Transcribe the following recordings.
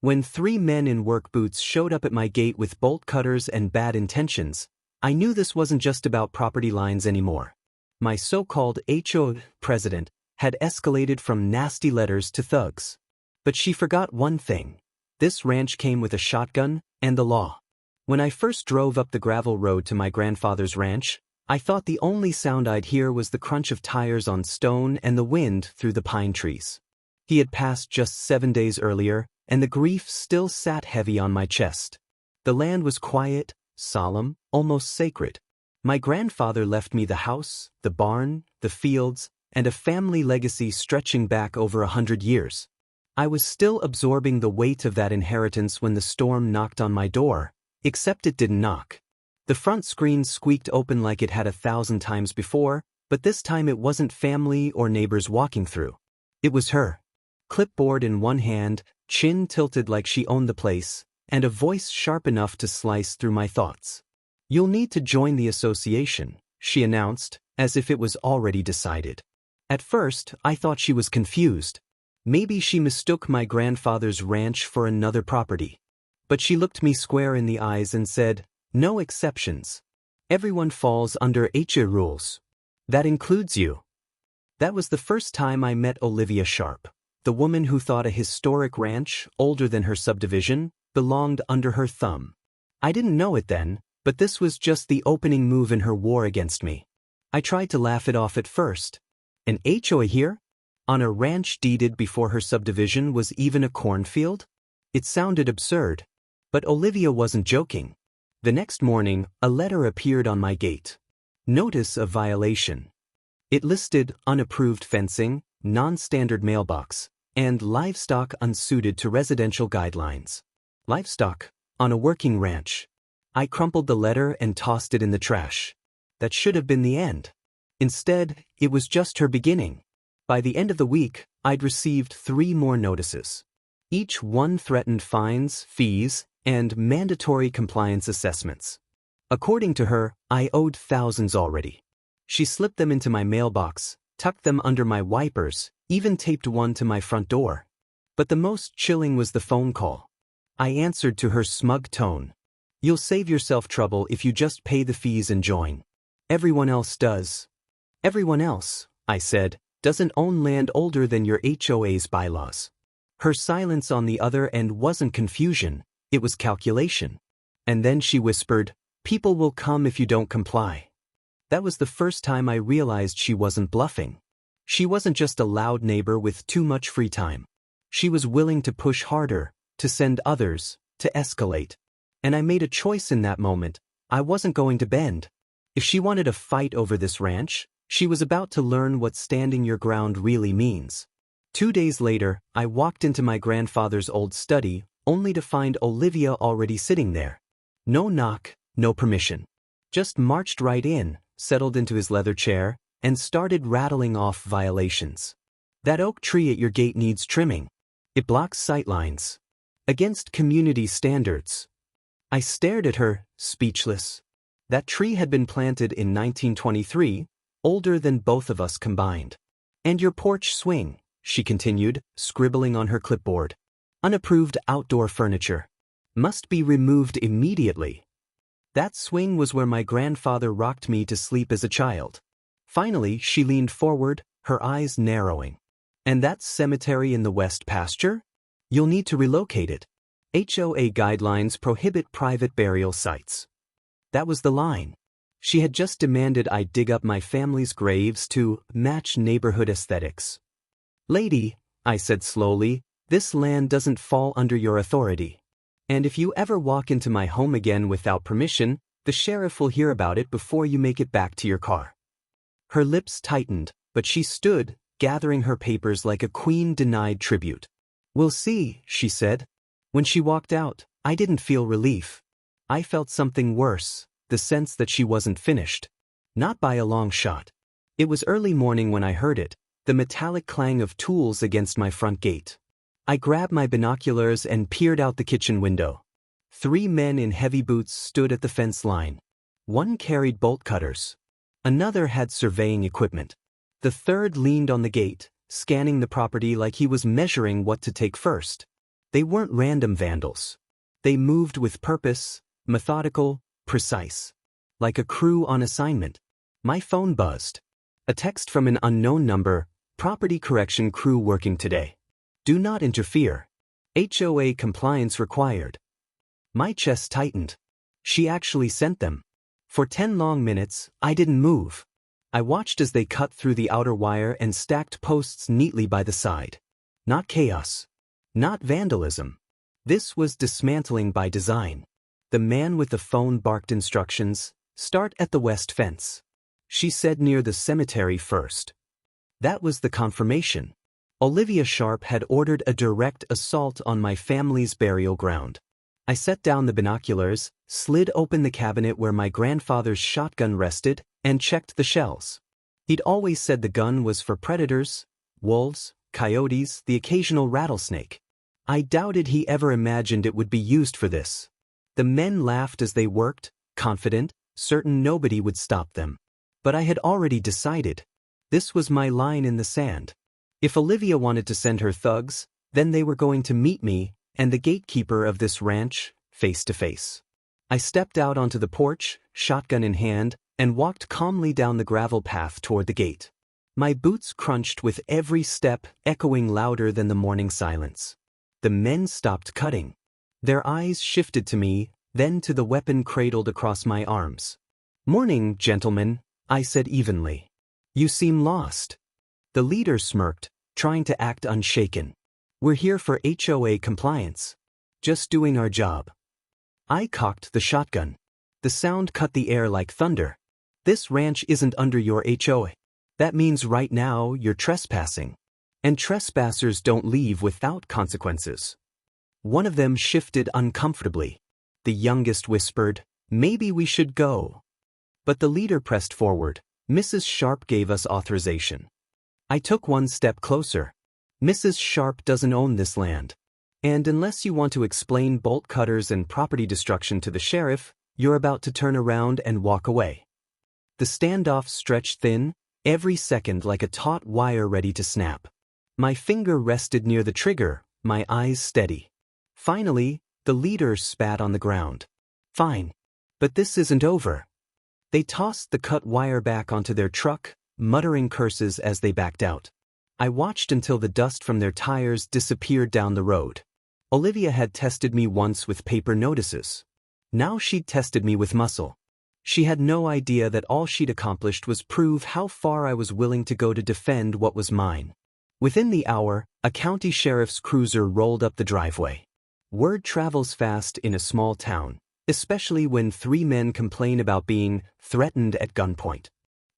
When 3 men in work boots showed up at my gate with bolt cutters and bad intentions, I knew this wasn't just about property lines anymore. My so-called HOA president had escalated from nasty letters to thugs. But she forgot one thing. This ranch came with a shotgun and the law. When I first drove up the gravel road to my grandfather's ranch, I thought the only sound I'd hear was the crunch of tires on stone and the wind through the pine trees. He had passed just 7 days earlier, and the grief still sat heavy on my chest. The land was quiet, solemn, almost sacred. My grandfather left me the house, the barn, the fields, and a family legacy stretching back over 100 years. I was still absorbing the weight of that inheritance when the storm knocked on my door, except it didn't knock. The front screen squeaked open like it had 1,000 times before, but this time it wasn't family or neighbors walking through. It was her. Clipboard in one hand, chin tilted like she owned the place, and a voice sharp enough to slice through my thoughts. "You'll need to join the association," she announced, as if it was already decided. At first, I thought she was confused. Maybe she mistook my grandfather's ranch for another property. But she looked me square in the eyes and said, "No exceptions. Everyone falls under HOA rules. That includes you." That was the first time I met Olivia Sharp, the woman who thought a historic ranch, older than her subdivision, belonged under her thumb. I didn't know it then, but this was just the opening move in her war against me. I tried to laugh it off at first. An HOA here? On a ranch deeded before her subdivision was even a cornfield? It sounded absurd. But Olivia wasn't joking. The next morning, a letter appeared on my gate. Notice of violation. It listed unapproved fencing, non-standard mailbox, and livestock unsuited to residential guidelines. Livestock, on a working ranch. I crumpled the letter and tossed it in the trash. That should have been the end. Instead, it was just her beginning. By the end of the week, I'd received 3 more notices. Each one threatened fines, fees, and mandatory compliance assessments. According to her, I owed thousands already. She slipped them into my mailbox, tucked them under my wipers, even taped one to my front door. But the most chilling was the phone call. I answered to her smug tone. "You'll save yourself trouble if you just pay the fees and join. Everyone else does." "Everyone else," I said, "doesn't own land older than your HOA's bylaws." Her silence on the other end wasn't confusion, it was calculation. And then she whispered, "People will come if you don't comply." That was the first time I realized she wasn't bluffing. She wasn't just a loud neighbor with too much free time. She was willing to push harder, to send others, to escalate. And I made a choice in that moment. I wasn't going to bend. If she wanted a fight over this ranch, she was about to learn what standing your ground really means. 2 days later, I walked into my grandfather's old study, only to find Olivia already sitting there. No knock, no permission. Just marched right in, settled into his leather chair, and started rattling off violations. "That oak tree at your gate needs trimming. It blocks sightlines. Against community standards." I stared at her, speechless. That tree had been planted in 1923, older than both of us combined. "And your porch swing," she continued, scribbling on her clipboard. "Unapproved outdoor furniture. Must be removed immediately." That swing was where my grandfather rocked me to sleep as a child. Finally, she leaned forward, her eyes narrowing. "And that cemetery in the west pasture? You'll need to relocate it. HOA guidelines prohibit private burial sites." That was the line. She had just demanded I dig up my family's graves to match neighborhood aesthetics. "Lady," I said slowly, "this land doesn't fall under your authority. And if you ever walk into my home again without permission, the sheriff will hear about it before you make it back to your car." Her lips tightened, but she stood, gathering her papers like a queen denied tribute. "We'll see," she said. When she walked out, I didn't feel relief. I felt something worse, the sense that she wasn't finished. Not by a long shot. It was early morning when I heard it, the metallic clang of tools against my front gate. I grabbed my binoculars and peered out the kitchen window. 3 men in heavy boots stood at the fence line. One carried bolt cutters. Another had surveying equipment. The third leaned on the gate, scanning the property like he was measuring what to take first. They weren't random vandals. They moved with purpose, methodical, precise. Like a crew on assignment. My phone buzzed. A text from an unknown number, property correction crew working today. Do not interfere. HOA compliance required. My chest tightened. She actually sent them. For 10 long minutes, I didn't move. I watched as they cut through the outer wire and stacked posts neatly by the side. Not chaos. Not vandalism. This was dismantling by design. The man with the phone barked instructions, start at the west fence. She said near the cemetery first. That was the confirmation. Olivia Sharp had ordered a direct assault on my family's burial ground. I set down the binoculars, slid open the cabinet where my grandfather's shotgun rested, and checked the shells. He'd always said the gun was for predators, wolves, coyotes, the occasional rattlesnake. I doubted he ever imagined it would be used for this. The men laughed as they worked, confident, certain nobody would stop them. But I had already decided. This was my line in the sand. If Olivia wanted to send her thugs, then they were going to meet me and the gatekeeper of this ranch, face to face. I stepped out onto the porch, shotgun in hand, and walked calmly down the gravel path toward the gate. My boots crunched with every step, echoing louder than the morning silence. The men stopped cutting. Their eyes shifted to me, then to the weapon cradled across my arms. "Morning, gentlemen," I said evenly. "You seem lost." The leader smirked, trying to act unshaken. "We're here for HOA compliance. Just doing our job." I cocked the shotgun. The sound cut the air like thunder. "This ranch isn't under your HOA. That means right now you're trespassing. And trespassers don't leave without consequences." One of them shifted uncomfortably. The youngest whispered, "Maybe we should go." But the leader pressed forward. "Mrs. Sharp gave us authorization." I took one step closer. "Mrs. Sharp doesn't own this land. And unless you want to explain bolt cutters and property destruction to the sheriff, you're about to turn around and walk away." The standoff stretched thin, every second like a taut wire ready to snap. My finger rested near the trigger, my eyes steady. Finally, the leader spat on the ground. "Fine. But this isn't over." They tossed the cut wire back onto their truck, muttering curses as they backed out. I watched until the dust from their tires disappeared down the road. Olivia had tested me once with paper notices. Now she'd tested me with muscle. She had no idea that all she'd accomplished was prove how far I was willing to go to defend what was mine. Within the hour, a county sheriff's cruiser rolled up the driveway. Word travels fast in a small town, especially when 3 men complain about being threatened at gunpoint.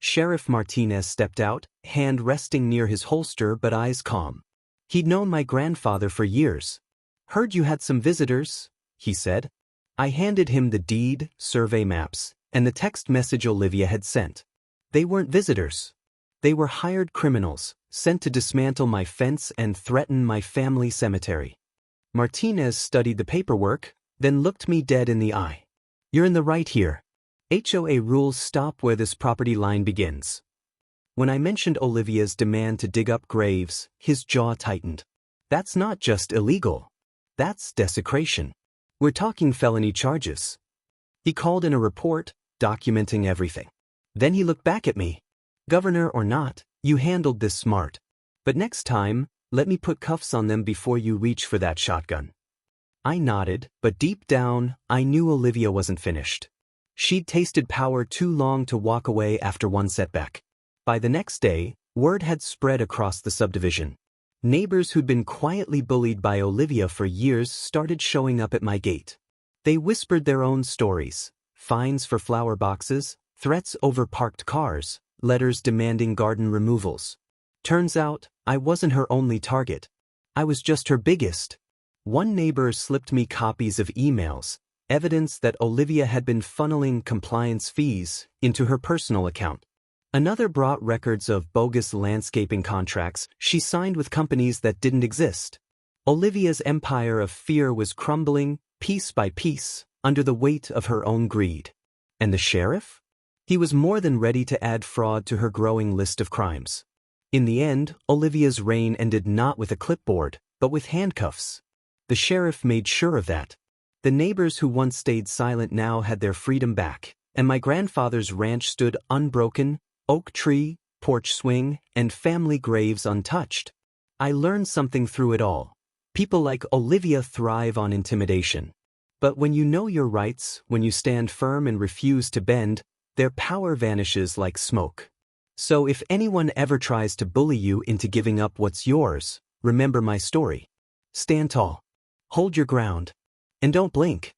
Sheriff Martinez stepped out, hand resting near his holster but eyes calm. He'd known my grandfather for years. "Heard you had some visitors," he said. I handed him the deed, survey maps, and the text message Olivia had sent. They weren't visitors. They were hired criminals, sent to dismantle my fence and threaten my family cemetery. Martinez studied the paperwork, then looked me dead in the eye. "You're in the right here. HOA rules stop where this property line begins." When I mentioned Olivia's demand to dig up graves, his jaw tightened. "That's not just illegal. That's desecration. We're talking felony charges." He called in a report, documenting everything. Then he looked back at me. "Governor or not, you handled this smart. But next time, let me put cuffs on them before you reach for that shotgun." I nodded, but deep down, I knew Olivia wasn't finished. She'd tasted power too long to walk away after one setback. By the next day, word had spread across the subdivision. Neighbors who'd been quietly bullied by Olivia for years started showing up at my gate. They whispered their own stories: fines for flower boxes, threats over parked cars, letters demanding garden removals. Turns out, I wasn't her only target. I was just her biggest. One neighbor slipped me copies of emails, evidence that Olivia had been funneling compliance fees into her personal account. Another brought records of bogus landscaping contracts she signed with companies that didn't exist. Olivia's empire of fear was crumbling, piece by piece, under the weight of her own greed. And the sheriff? He was more than ready to add fraud to her growing list of crimes. In the end, Olivia's reign ended not with a clipboard, but with handcuffs. The sheriff made sure of that. The neighbors who once stayed silent now had their freedom back, and my grandfather's ranch stood unbroken, oak tree, porch swing, and family graves untouched. I learned something through it all. People like Olivia thrive on intimidation. But when you know your rights, when you stand firm and refuse to bend, their power vanishes like smoke. So if anyone ever tries to bully you into giving up what's yours, remember my story. Stand tall. Hold your ground. And don't blink.